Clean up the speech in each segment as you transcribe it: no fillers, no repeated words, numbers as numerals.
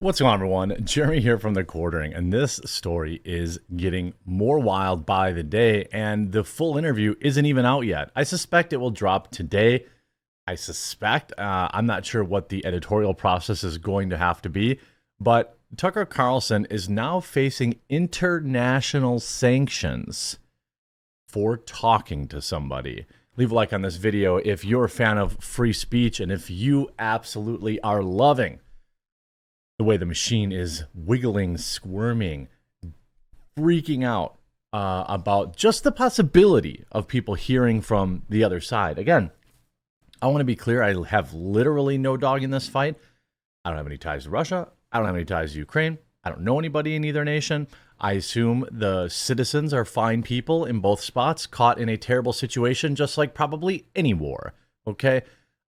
What's going on, everyone? Jeremy here from The Quartering, and this story is getting more wild by the day, and the full interview isn't even out yet. I suspect it will drop today. I'm not sure what the editorial process is going to have to be, but Tucker Carlson is now facing international sanctions for talking to somebody. Leave a like on this video if you're a fan of free speech, and if you absolutely are loving the way the machine is wiggling, squirming, freaking out about just the possibility of people hearing from the other side. Again, I want to be clear. I have literally no dog in this fight. I don't have any ties to Russia. I don't have any ties to Ukraine. I don't know anybody in either nation. I assume the citizens are fine people in both spots, caught in a terrible situation, just like probably any war. Okay?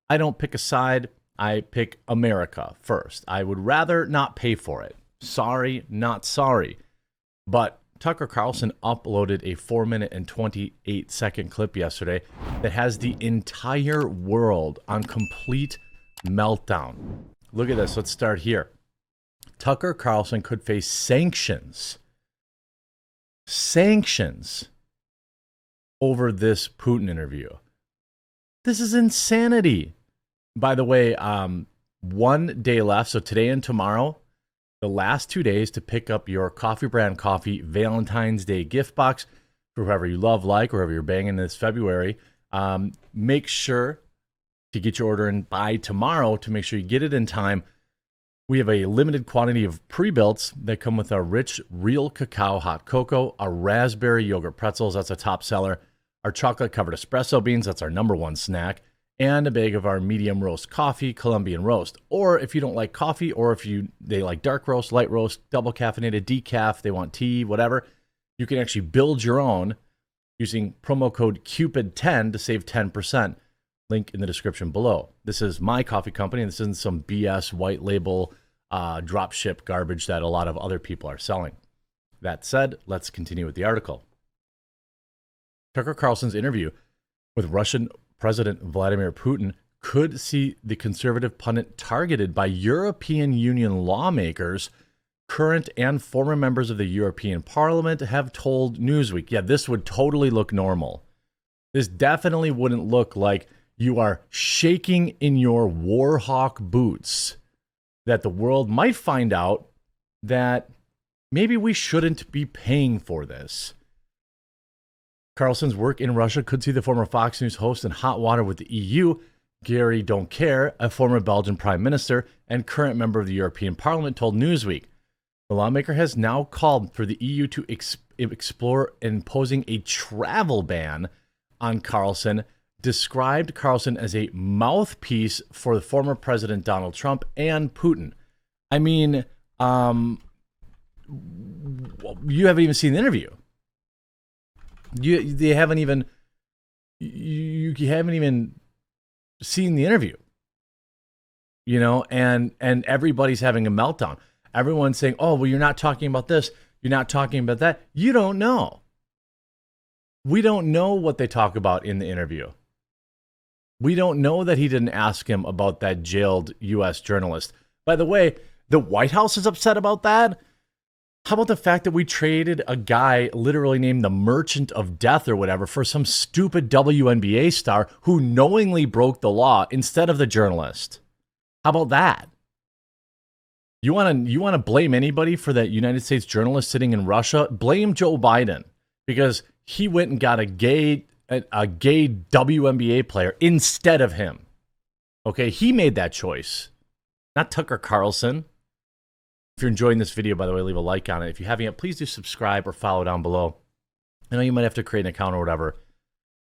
I don't pick a side. I pick America first. I would rather not pay for it. Sorry, not sorry. But Tucker Carlson uploaded a 4-minute and 28-second clip yesterday that has the entire world on complete meltdown. Look at this. Let's start here. Tucker Carlson could face sanctions. Sanctions over this Putin interview. This is insanity. By the way, 1 day left, so today and tomorrow, the last 2 days to pick up your Coffee Brand Coffee Valentine's Day gift box for whoever you love, like, or whoever you're banging this February. Make sure to get your order in by tomorrow to make sure you get it in time. We have a limited quantity of pre-builts that come with our rich, real cacao hot cocoa, our raspberry yogurt pretzels, that's a top seller, our chocolate-covered espresso beans, that's our #1 snack, and a bag of our medium roast coffee, Colombian roast. Or if you don't like coffee, or if they like dark roast, light roast, double caffeinated, decaf, they want tea, whatever, you can actually build your own using promo code CUPID10 to save 10%. Link in the description below. This is my coffee company, and this isn't some BS white label drop ship garbage that a lot of other people are selling. That said, let's continue with the article. Tucker Carlson's interview with Russian President Vladimir Putin could see the conservative pundit targeted by European Union lawmakers. Current and former members of the European Parliament have told Newsweek, yeah, this would totally look normal. This definitely wouldn't look like you are shaking in your Warhawk boots, that the world might find out that maybe we shouldn't be paying for this. Carlson's work in Russia could see the former Fox News host in hot water with the EU. Gary Don't Care, a former Belgian prime minister and current member of the European Parliament, told Newsweek. The lawmaker has now called for the EU to explore imposing a travel ban on Carlson, described Carlson as a mouthpiece for the former President Donald Trump and Putin. I mean, you haven't even seen the interview. You haven't even seen the interview, you know, and everybody's having a meltdown. Everyone's saying, oh, well, you're not talking about this. You're not talking about that. You don't know. We don't know what they talk about in the interview. We don't know that he didn't ask him about that jailed U.S. journalist. By the way, the White House is upset about that. How about the fact that we traded a guy literally named the Merchant of Death or whatever for some stupid WNBA star who knowingly broke the law instead of the journalist? How about that? You want to blame anybody for that United States journalist sitting in Russia? Blame Joe Biden, because he went and got a gay WNBA player instead of him. Okay, he made that choice, not Tucker Carlson. If you're enjoying this video, by the way, leave a like on it. If you haven't yet, please do subscribe or follow down below. I know you might have to create an account or whatever,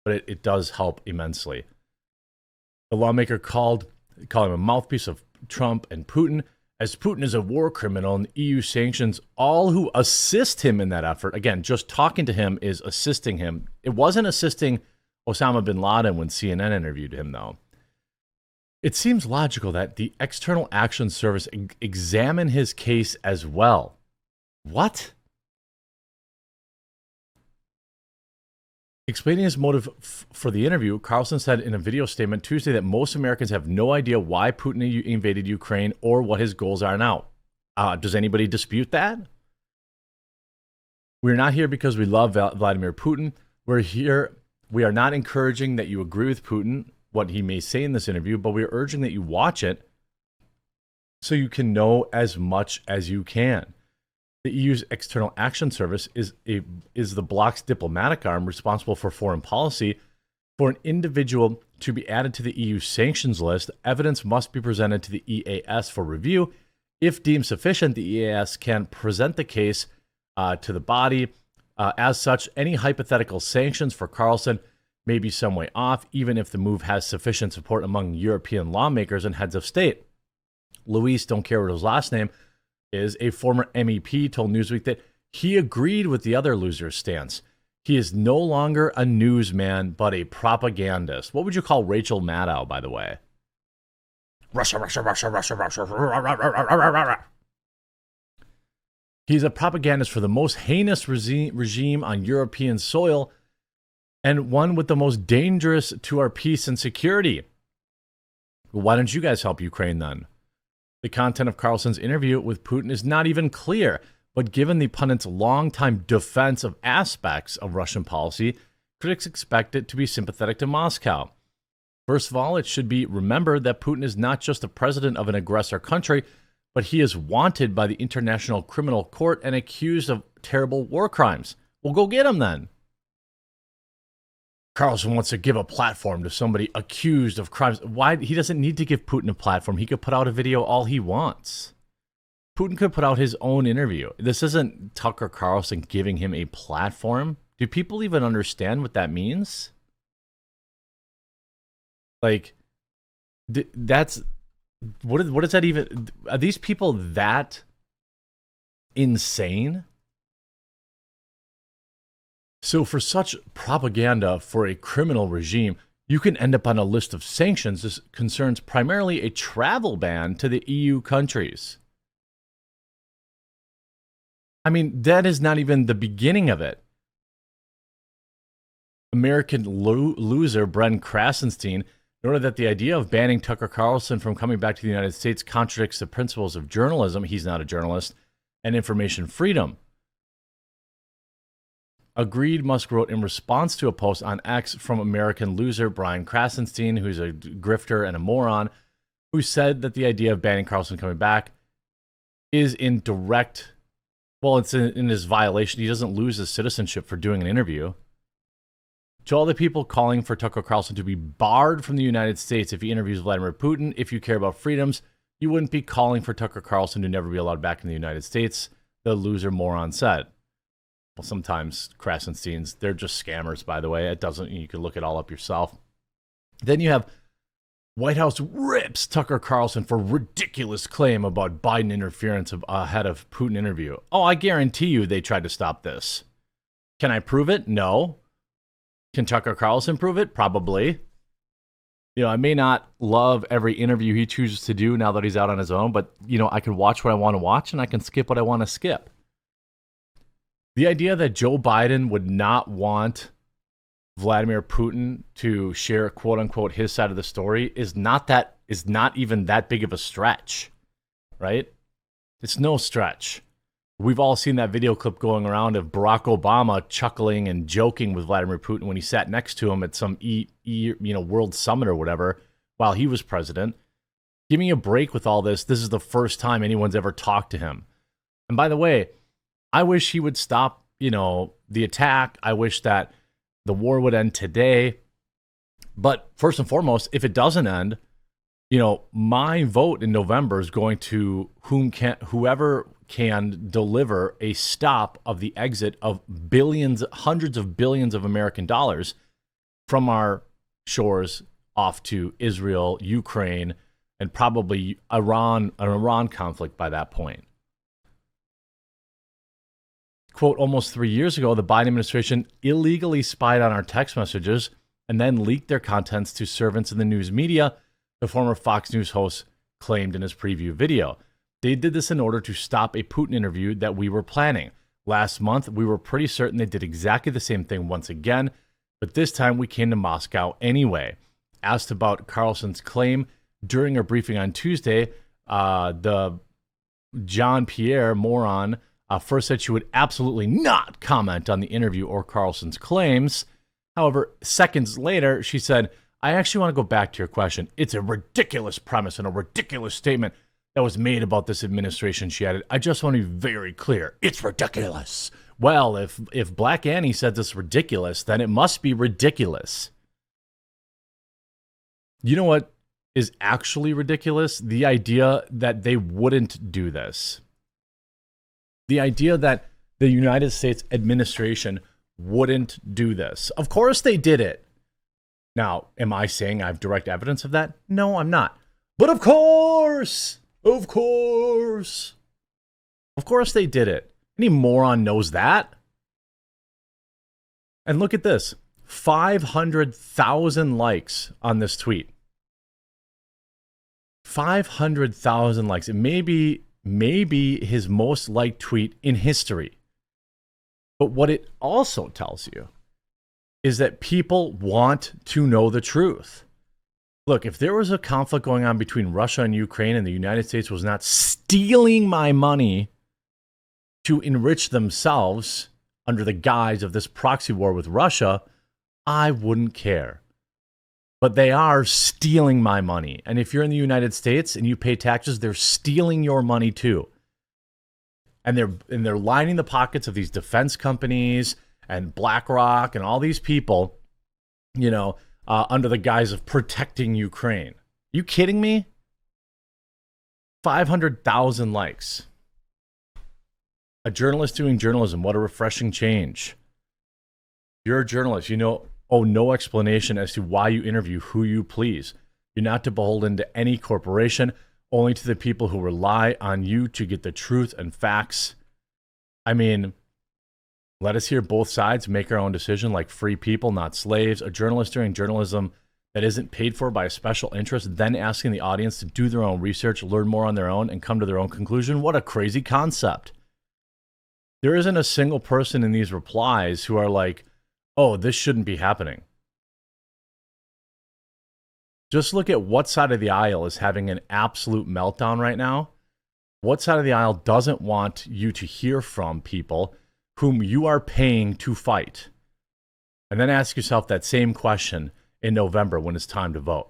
but it does help immensely. The lawmaker called him a mouthpiece of Trump and Putin, as Putin is a war criminal and the EU sanctions all who assist him in that effort. Again, just talking to him is assisting him. It wasn't assisting Osama bin Laden when CNN interviewed him, though. It seems logical that the External Action Service examine his case as well. What? Explaining his motive for the interview, Carlson said in a video statement Tuesday that most Americans have no idea why Putin invaded Ukraine or what his goals are now. Does anybody dispute that? We're not here because we love Vladimir Putin. We're here. We are not encouraging that you agree with Putin, what he may say in this interview, but we're urging that you watch it so you can know as much as you can. The EU's External Action Service is the bloc's diplomatic arm responsible for foreign policy. For an individual to be added to the EU sanctions list, evidence must be presented to the EAS for review. If deemed sufficient, the EAS can present the case to the body. As such, any hypothetical sanctions for Carlson may be some way off, even if the move has sufficient support among European lawmakers and heads of state. Luis, don't care what his last name is, a former MEP, told Newsweek that he agreed with the other loser's stance. He is no longer a newsman, but a propagandist. What would you call Rachel Maddow, by the way? Russia, Russia, Russia, Russia, Russia. He's a propagandist for the most heinous regime on European soil and one with the most dangerous to our peace and security. Why don't you guys help Ukraine then? The content of Carlson's interview with Putin is not even clear, but given the pundit's longtime defense of aspects of Russian policy, critics expect it to be sympathetic to Moscow. First of all, it should be remembered that Putin is not just the president of an aggressor country, but he is wanted by the International Criminal Court and accused of terrible war crimes. Well, go get him then. Carlson wants to give a platform to somebody accused of crimes. Why? He doesn't need to give Putin a platform. He could put out a video all he wants. Putin could put out his own interview. This isn't Tucker Carlson giving him a platform. Do people even understand what that means? Like, that's... What is that even? Are these people that insane? So for such propaganda for a criminal regime, you can end up on a list of sanctions. This concerns primarily a travel ban to the EU countries. I mean, that is not even the beginning of it. American loser Bren Krasenstein noted that the idea of banning Tucker Carlson from coming back to the United States contradicts the principles of journalism — he's not a journalist — and information freedom. Agreed, Musk wrote in response to a post on X from American loser Brian Krasenstein, who's a grifter and a moron, who said that the idea of banning Carlson coming back is in direct... Well, it's in his violation. He doesn't lose his citizenship for doing an interview. To all the people calling for Tucker Carlson to be barred from the United States if he interviews Vladimir Putin, if you care about freedoms, you wouldn't be calling for Tucker Carlson to never be allowed back in the United States, the loser moron said. Well, sometimes Krasensteins, they're just scammers, by the way. It doesn't, you can look it all up yourself. Then you have White House rips Tucker Carlson for ridiculous claim about Biden interference ahead of Putin interview. Oh, I guarantee you they tried to stop this. Can I prove it? No. Can Tucker Carlson prove it? Probably. You know, I may not love every interview he chooses to do now that he's out on his own, but, you know, I can watch what I want to watch and I can skip what I want to skip. The idea that Joe Biden would not want Vladimir Putin to share, quote unquote, his side of the story is not even that big of a stretch, right? It's no stretch. We've all seen that video clip going around of Barack Obama chuckling and joking with Vladimir Putin when he sat next to him at some World Summit or whatever while he was president. Give me a break with all this. This is the first time anyone's ever talked to him. And by the way, I wish he would stop, the attack. I wish that the war would end today. But first and foremost, if it doesn't end, my vote in November is going to whoever can deliver a stop of the exit of billions, hundreds of billions of American dollars from our shores off to Israel, Ukraine, and probably an Iran conflict by that point. Quote, almost 3 years ago, the Biden administration illegally spied on our text messages and then leaked their contents to servants in the news media, the former Fox News host claimed in his preview video. They did this in order to stop a Putin interview that we were planning. Last month, we were pretty certain they did exactly the same thing once again, but this time we came to Moscow anyway. Asked about Carlson's claim during a briefing on Tuesday, the Jean-Pierre, moron, first said she would absolutely not comment on the interview or Carlson's claims. However, seconds later, she said, I actually want to go back to your question. It's a ridiculous premise and a ridiculous statement that was made about this administration, she added. I just want to be very clear. It's ridiculous. Well, if Black Annie said this ridiculous, then it must be ridiculous. You know what is actually ridiculous? The idea that they wouldn't do this. The idea that the United States administration wouldn't do this. Of course they did it. Now, am I saying I have direct evidence of that? No, I'm not. But of course they did it. Any moron knows that. And look at this. 500,000 likes on this tweet. 500,000 likes. It may be his most liked tweet in history. But what it also tells you is that people want to know the truth. Look, if there was a conflict going on between Russia and Ukraine and the United States was not stealing my money to enrich themselves under the guise of this proxy war with Russia, I wouldn't care. But they are stealing my money. And if you're in the United States and you pay taxes, they're stealing your money too. And they're lining the pockets of these defense companies and BlackRock and all these people, under the guise of protecting Ukraine. You kidding me? 500,000 likes. A journalist doing journalism. What a refreshing change. You're a journalist. Owe no explanation as to why you interview who you please. You're not to beholden to any corporation, only to the people who rely on you to get the truth and facts. I mean, let us hear both sides, make our own decision like free people, not slaves. A journalist doing journalism that isn't paid for by a special interest, then asking the audience to do their own research, learn more on their own, and come to their own conclusion. What a crazy concept. There isn't a single person in these replies who are like, oh, this shouldn't be happening. Just look at what side of the aisle is having an absolute meltdown right now. What side of the aisle doesn't want you to hear from people whom you are paying to fight? And then ask yourself that same question in November when it's time to vote.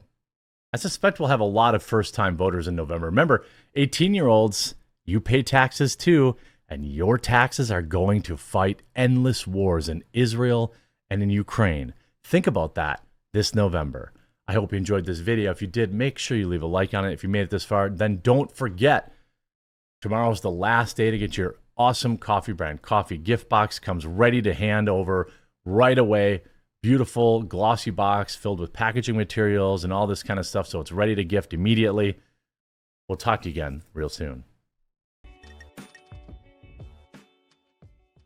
I suspect we'll have a lot of first-time voters in November. Remember, 18-year-olds, you pay taxes too, and your taxes are going to fight endless wars in Israel and in Ukraine. Think about that this November. I hope you enjoyed this video. If you did, make sure you leave a like on it. If you made it this far, then don't forget, tomorrow's the last day to get your awesome coffee brand coffee gift box. Comes ready to hand over right away. Beautiful, glossy box filled with packaging materials and all this kind of stuff, so it's ready to gift immediately. We'll talk to you again real soon.